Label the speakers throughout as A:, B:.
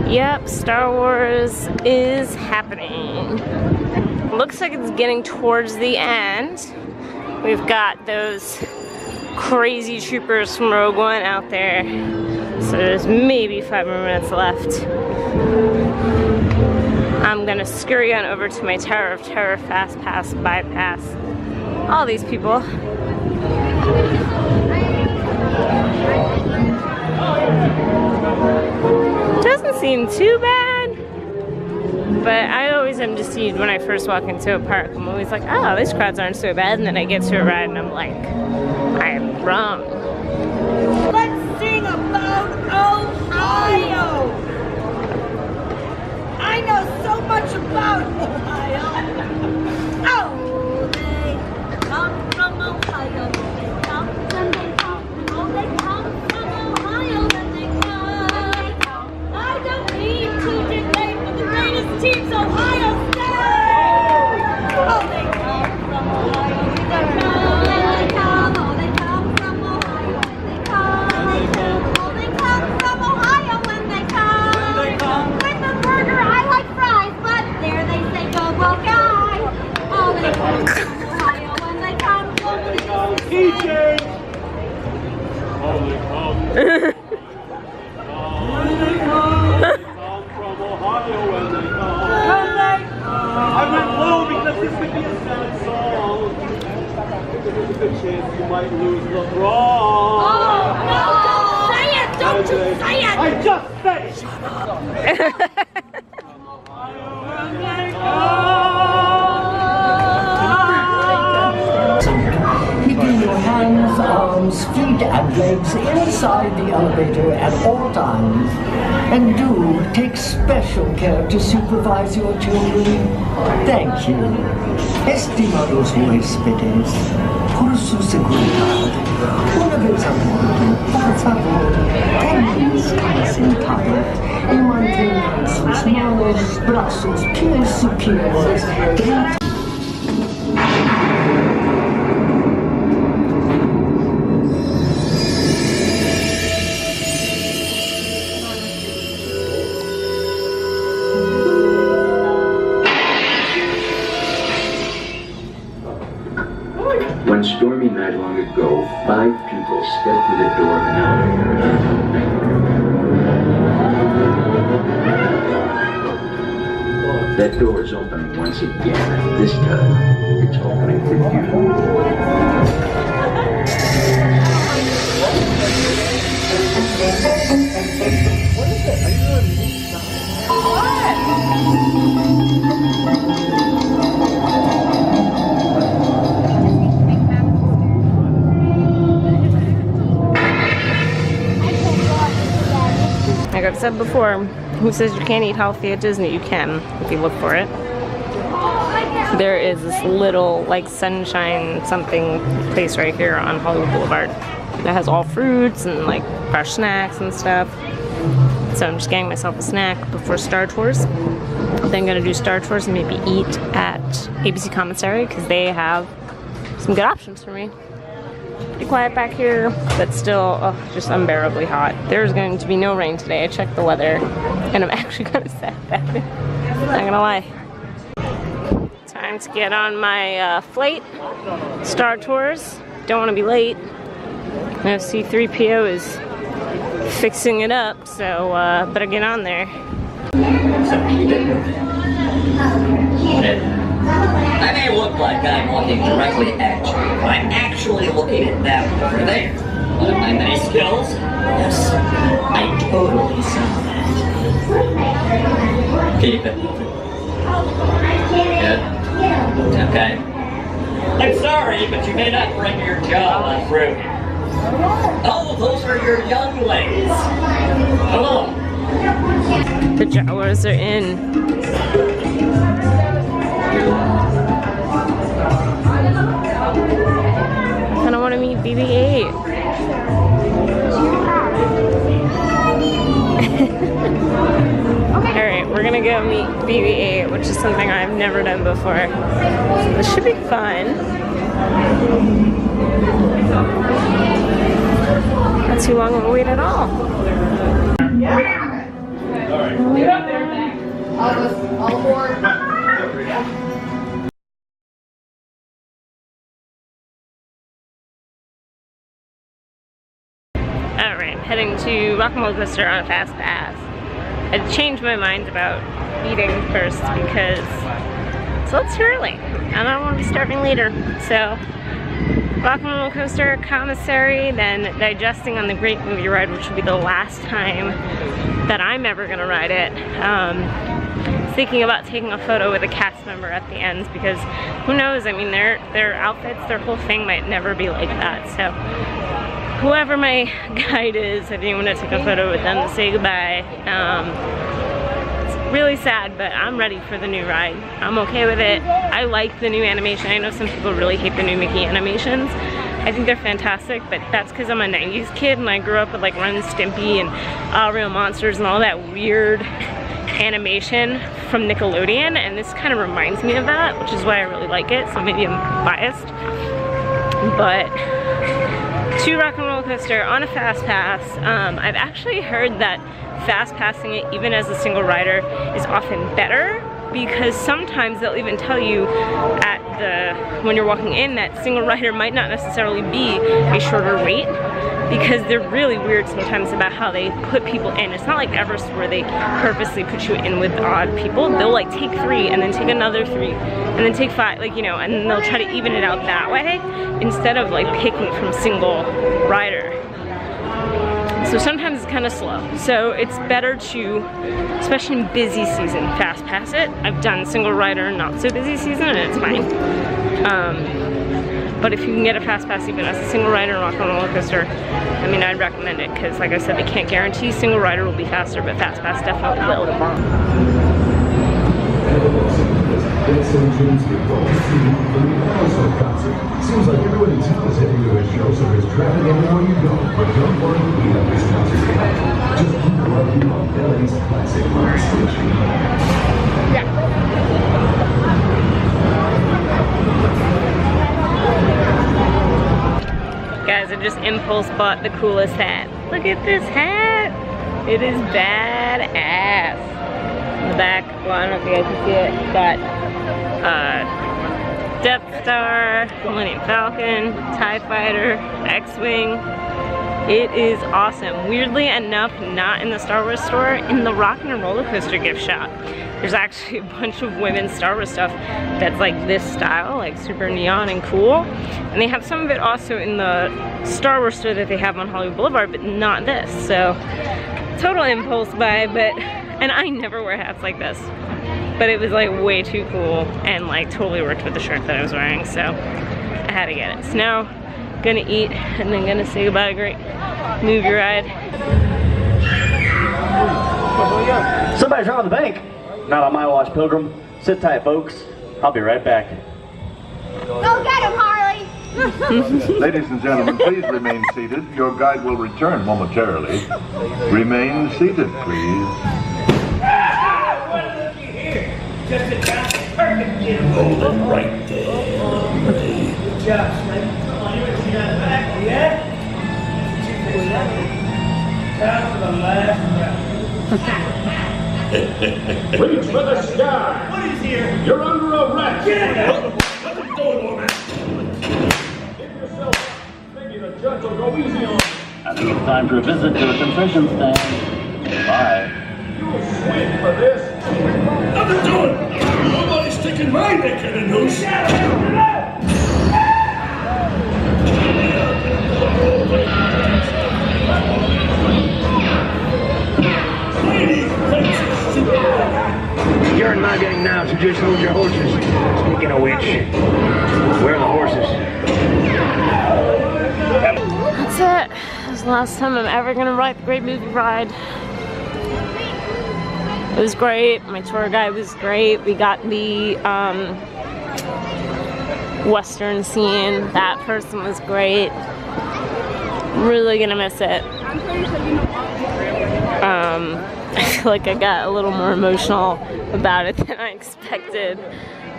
A: Yep, Star Wars is happening. Looks like it's getting towards the end. We've got those crazy troopers from Rogue One out there. So there's maybe 5 more minutes left. I'm gonna scurry on over to my Tower of Terror fast pass, bypass all these people. Doesn't seem too bad, but I always am deceived when I first walk into a park. I'm always like, oh, these crowds aren't so bad, and then I get to a ride and I'm like, I am wrong.
B: Let's sing about Ohio! I know so much about Ohio! Oh, they come from Ohio, they come and they come, oh, they come from Ohio and they come. I don't need to debate, but the greatest team's Ohio State! Oh, they come from Ohio, they come and they come, oh, they come from Ohio and they come. Oh, they come from Ohio when they come. With a burger, I like fries, but there they say go guy. Oh, they come from Ohio when they come.
C: PJ! Oh, they come. From Ohio when they come. I went low because this could be a sad song. There's a good chance you might lose the wrong.
B: Oh, no! Don't say it! Don't you say it!
C: I just said it!
B: Shut up!
D: Keeping your hands, arms, feet, and legs inside the elevator at all times. And do take special care to supervise your children. Thank you. Estimados huéspedes, por su seguridad, una vez al mundo, por favor, tengan sentado y mantengan sus manos, brazos, pies superiores.
E: One stormy night long ago, 5 people stepped through the door of an elevator. That door is opening once again. This time, it's opening for you.
C: What is it? Are you going to meet
A: Like I've said before, who says you can't eat healthy at Disney? You can, if you look for it. There is this little, like, sunshine something place right here on Hollywood Boulevard that has all fruits and, like, fresh snacks and stuff. So I'm just getting myself a snack before Star Tours. Then I'm gonna do Star Tours and maybe eat at ABC Commissary because they have some good options for me. Pretty quiet back here, but still just unbearably hot. There's going to be no rain today. I checked the weather, and I'm actually kind of sad about it. Not gonna lie. Time to get on my flight. Star Tours. Don't want to be late. I know C-3PO is fixing it up, so better get on there.
F: I may look like I'm looking directly at you, but I'm actually looking at that over there. One of my many skills? Yes, I totally saw that. Keep it moving. Good? Okay. I'm sorry, but you may not bring your jaw through here. Oh, those are your young ladies. Hello.
A: The Jawas are in. I don't want to meet BB-8. Alright, we're gonna go meet BB-8, which is something I've never done before. This should be fun. Not too long of a wait at all.
G: Get up there. All aboard.
A: Alright, heading to Rock and Roller Coaster on a fast pass. I changed my mind about eating first because it's a little too early and I don't want to be starving later. So, Rock and Roller Coaster, commissary, then digesting on the Great Movie Ride, which will be the last time that I'm ever gonna ride it. Thinking about taking a photo with a cast member at the end because who knows, I mean their outfits, their whole thing might never be like that. So whoever my guide is, I didn't want to take a photo with them to say goodbye. It's really sad, but I'm ready for the new ride. I'm okay with it. I like the new animation. I know some people really hate the new Mickey animations. I think they're fantastic, but that's because I'm a 90s kid and I grew up with like Ren and Stimpy and Real Monsters and all that weird animation from Nickelodeon, and this kind of reminds me of that, which is why I really like it, so maybe I'm biased. But to Rock and Roller Coaster on a fast pass, I've actually heard that fast passing it even as a single rider is often better, because sometimes they'll even tell you at when you're walking in that single rider might not necessarily be a shorter wait, because they're really weird sometimes about how they put people in. It's not like Everest where they purposely put you in with odd people. They'll like take 3 and then take another 3 and then take 5, like, you know, and then they'll try to even it out that way instead of like picking from single rider. So sometimes it's kind of slow. So it's better to, especially in busy season, fast pass it. I've done single rider not so busy season and it's fine. But if you can get a fast pass even as a single rider on Rock and Roller Coaster, I mean, I'd recommend it because, like I said, they can't guarantee single rider will be faster, but fast pass definitely will.
H: Seems like everyone in town is heading to a show, so there's traffic everywhere you go. But don't worry, we have this concert tonight. Just keep walking on Billy's Classic Rock Station.
A: Guys, I just impulse bought the coolest hat. Look at this hat. It is badass. In the back, well, I don't know if you guys can see it, got Death Star, Millennium Falcon, TIE Fighter, X-Wing. It is awesome. Weirdly enough, not in the Star Wars store, in the Rock and Roller Coaster gift shop. There's actually a bunch of women's Star Wars stuff that's like this style, like super neon and cool. And they have some of it also in the Star Wars store that they have on Hollywood Boulevard, but not this. So, total impulse buy, and I never wear hats like this. But it was like way too cool and like totally worked with the shirt that I was wearing, so I had to get it. So now, gonna eat and then gonna say goodbye to Great Movie Ride.
I: Somebody's robbing the bank. Not on my watch, Pilgrim. Sit tight, folks. I'll be right back.
B: Go get him, Harley!
H: Ladies and gentlemen, please remain seated. Your guide will return momentarily. Remain seated, please.
C: Just a chance, perfect kid.
H: Hold it right there.
C: Good job, Slim. Come on, you see that back, yeah? Time for the last round.
H: Reach for the sky.
C: What is here?
H: You're under arrest.
C: Get out! What's it doing, woman?
H: Give yourself up. Maybe the judge will go easy on you.
I: I think it's time for a visit to the concession stand. Bye.
H: You'll swing for this.
C: Nothing doing! Nobody's sticking my neck in a noose!
I: You're not getting now, so just hold your horses. Speaking of which, where are the horses?
A: That's it. That's the last time I'm ever gonna ride the Great Movie Ride. It was great. My tour guide was great. We got the Western scene. That person was great. Really gonna miss it. I feel like I got a little more emotional about it than I expected.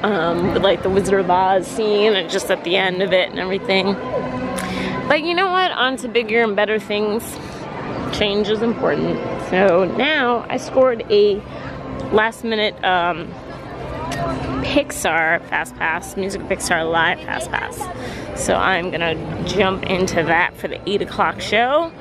A: With like the Wizard of Oz scene and just at the end of it and everything. But you know what? On to bigger and better things. Change is important. So now I scored a last minute Pixar Fast Pass, Music Pixar Live Fast Pass. So I'm gonna jump into that for the 8 o'clock show.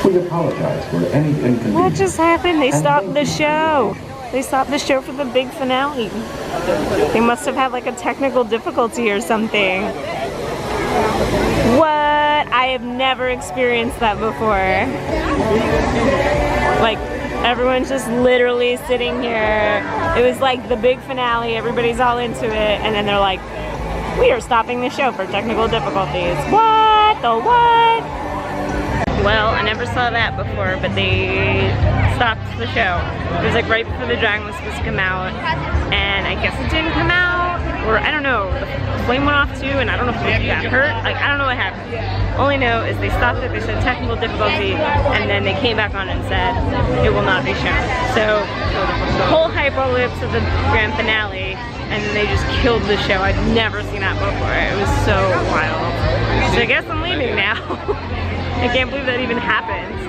H: We apologize for any inconvenience.
A: What just happened? They stopped the show. They stopped the show for the big finale. They must have had like a technical difficulty or something. What? I have never experienced that before. Like Everyone's just literally sitting here. It was like the big finale, everybody's all into it, and then they're like, we are stopping the show for technical difficulties. What the what? Well, I never saw that before, but they stopped the show. It was like right before the dragon was supposed to come out, and I guess it didn't come out, or I don't know, the flame went off too, and I don't know if it got hurt, like I don't know what happened. All I know is they stopped it, they said technical difficulty, and then they came back on and said it will not be shown. So the whole hype all the way up to the grand finale, and then they just killed the show. I'd never seen that before. It was so wild. So I guess I'm leaving now. I can't believe that even happened.